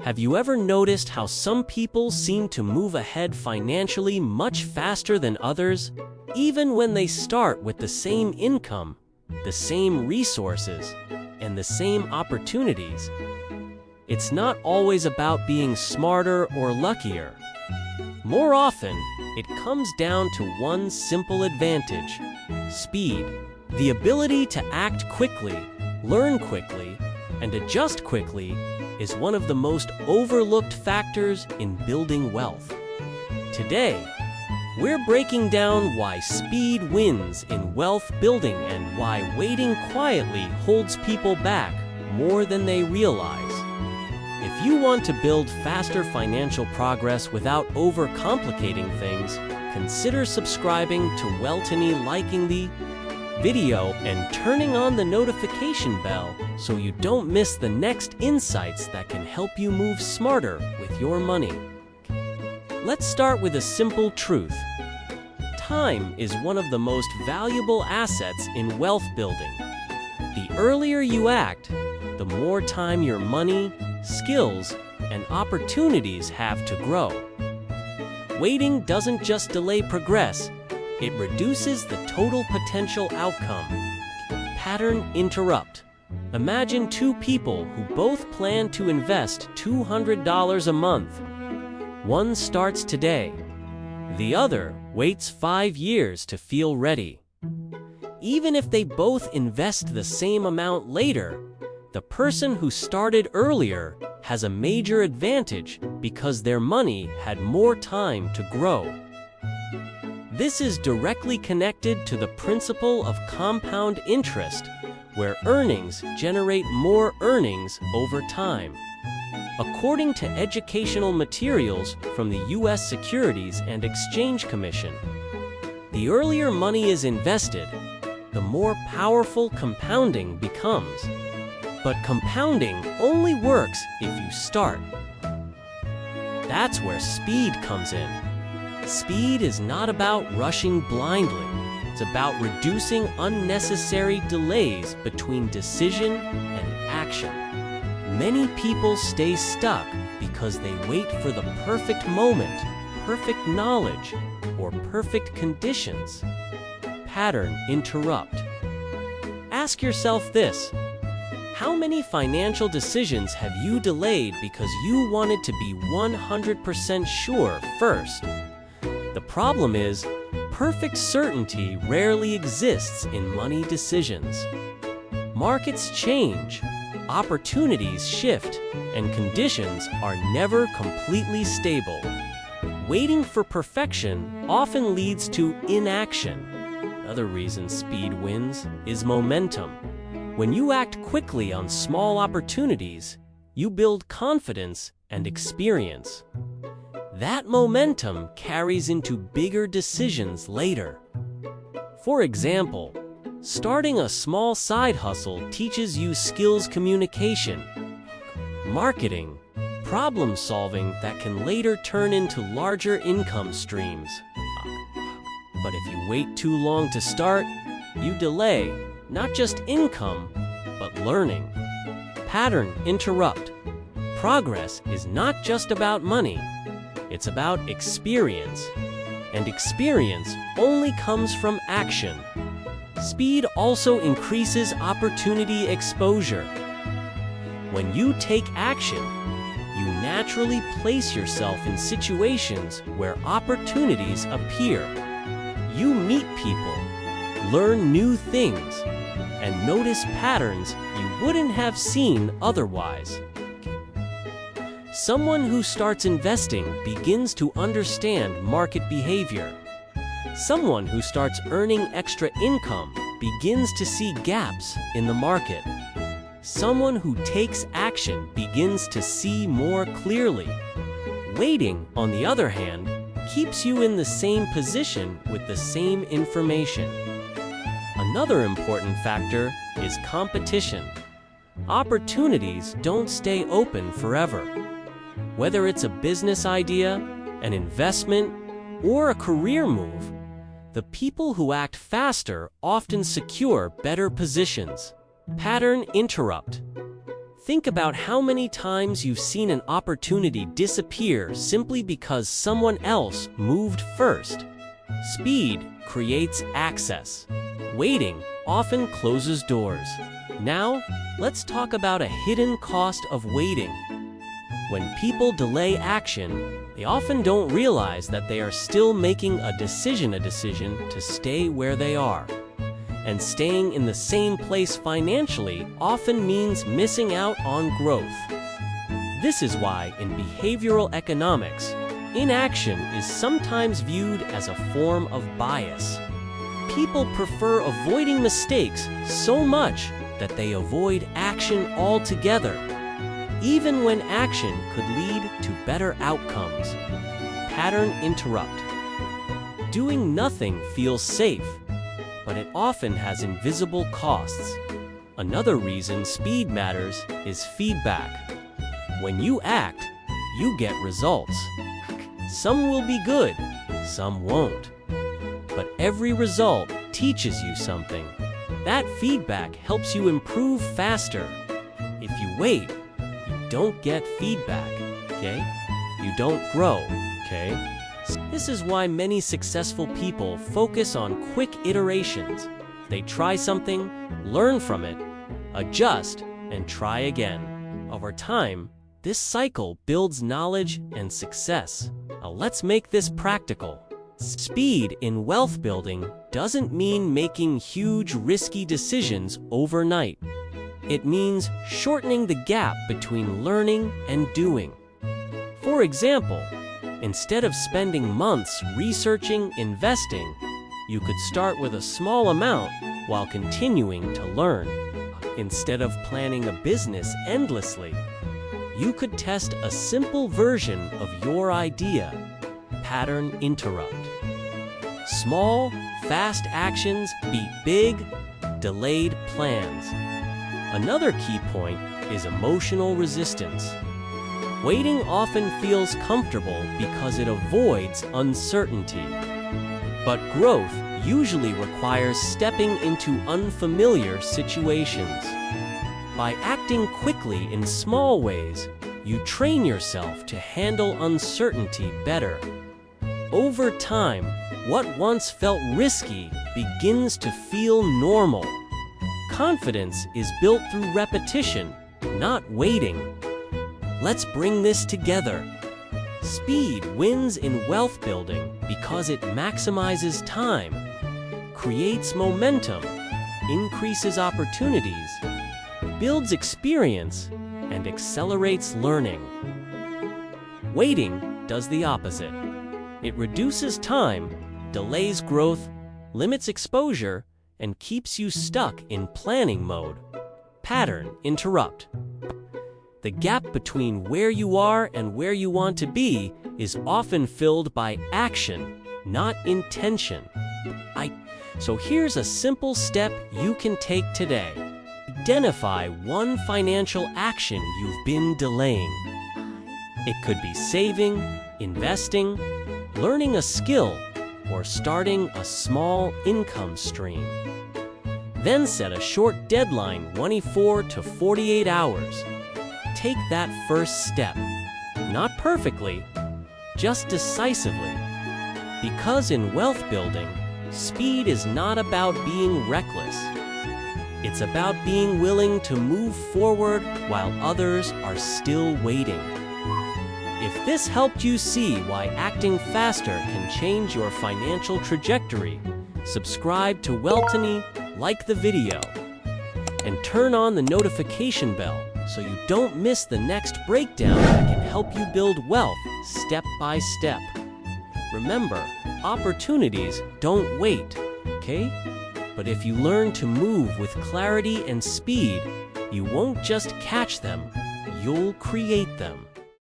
Have you ever noticed how some people seem to move ahead financially much faster than others, even when they start with the same income, the same resources, and the same opportunities? It's not always about being smarter or luckier. More often, it comes down to one simple advantage: speed. The ability to act quickly, learn quickly, and adjust quickly is one of the most overlooked factors in building wealth. Today, we're breaking down why speed wins in wealth building and why waiting quietly holds people back more than they realize. If you want to build faster financial progress without overcomplicating things, consider subscribing to Wealtiny, liking the video, and turning on the notification bell so you don't miss the next insights that can help you move smarter with your money. Let's start with a simple truth. Time is one of the most valuable assets in wealth building. The earlier you act, the more time your money, skills, and opportunities have to grow. Waiting doesn't just delay progress, it reduces the total potential outcome. Pattern interrupt. Imagine two people who both plan to invest $200 a month. One starts today. The other waits 5 years to feel ready. Even if they both invest the same amount later, the person who started earlier has a major advantage because their money had more time to grow. This is directly connected to the principle of compound interest, where earnings generate more earnings over time. According to educational materials from the U.S. Securities and Exchange Commission, the earlier money is invested, the more powerful compounding becomes. But compounding only works if you start. That's where speed comes in. Speed is not about rushing blindly. It's about reducing unnecessary delays between decision and action. Many people stay stuck because they wait for the perfect moment, perfect knowledge, or perfect conditions. Pattern interrupt. Ask yourself this: how many financial decisions have you delayed because you wanted to be 100% sure first? The problem is, perfect certainty rarely exists in money decisions. Markets change, opportunities shift, and conditions are never completely stable. Waiting for perfection often leads to inaction. Another reason speed wins is momentum. When you act quickly on small opportunities, you build confidence and experience. That momentum carries into bigger decisions later. For example, starting a small side hustle teaches you skills communication, marketing, problem solving that can later turn into larger income streams. But if you wait too long to start, you delay not just income, but learning. Pattern interrupt. Progress is not just about money. It's about experience, and experience only comes from action. Speed also increases opportunity exposure. When you take action, you naturally place yourself in situations where opportunities appear. You meet people, learn new things, and notice patterns you wouldn't have seen otherwise. Someone who starts investing begins to understand market behavior. Someone who starts earning extra income begins to see gaps in the market. Someone who takes action begins to see more clearly. Waiting, on the other hand, keeps you in the same position with the same information. Another important factor is competition. Opportunities don't stay open forever. Whether it's a business idea, an investment, or a career move, the people who act faster often secure better positions. Pattern interrupt. Think about how many times you've seen an opportunity disappear simply because someone else moved first. Speed creates access. Waiting often closes doors. Now, let's talk about a hidden cost of waiting. When people delay action, they often don't realize that they are still making a decision to stay where they are. And staying in the same place financially often means missing out on growth. This is why in behavioral economics, inaction is sometimes viewed as a form of bias. People prefer avoiding mistakes so much that they avoid action altogether, even when action could lead to better outcomes. Pattern interrupt. Doing nothing feels safe, but it often has invisible costs. Another reason speed matters is feedback. When you act, you get results. Some will be good, some won't. But every result teaches you something. That feedback helps you improve faster. If you wait, you don't get feedback, okay? You don't grow, okay? This is why many successful people focus on quick iterations. They try something, learn from it, adjust, and try again. Over time, this cycle builds knowledge and success. Now let's make this practical. Speed in wealth building doesn't mean making huge, risky decisions overnight. It means shortening the gap between learning and doing. For example, instead of spending months researching, investing, you could start with a small amount while continuing to learn. Instead of planning a business endlessly, you could test a simple version of your idea. Pattern interrupt. Small, fast actions beat big, delayed plans. Another key point is emotional resistance. Waiting often feels comfortable because it avoids uncertainty. But growth usually requires stepping into unfamiliar situations. By acting quickly in small ways, you train yourself to handle uncertainty better. Over time, what once felt risky begins to feel normal. Confidence is built through repetition, not waiting. Let's bring this together. Speed wins in wealth building because it maximizes time, creates momentum, increases opportunities, builds experience, and accelerates learning. Waiting does the opposite. It reduces time, delays growth, limits exposure, and keeps you stuck in planning mode. Pattern interrupt. The gap between where you are and where you want to be is often filled by action, not intention. So here's a simple step you can take today. Identify one financial action you've been delaying. It could be saving, investing, learning a skill, or starting a small income stream. Then set a short deadline, 24 to 48 hours. Take that first step, not perfectly, just decisively. Because in wealth building, speed is not about being reckless. It's about being willing to move forward while others are still waiting. If this helped you see why acting faster can change your financial trajectory, subscribe to Wealtiny, like the video, and turn on the notification bell so you don't miss the next breakdown that can help you build wealth step by step. Remember, opportunities don't wait, okay? But if you learn to move with clarity and speed, you won't just catch them, you'll create them.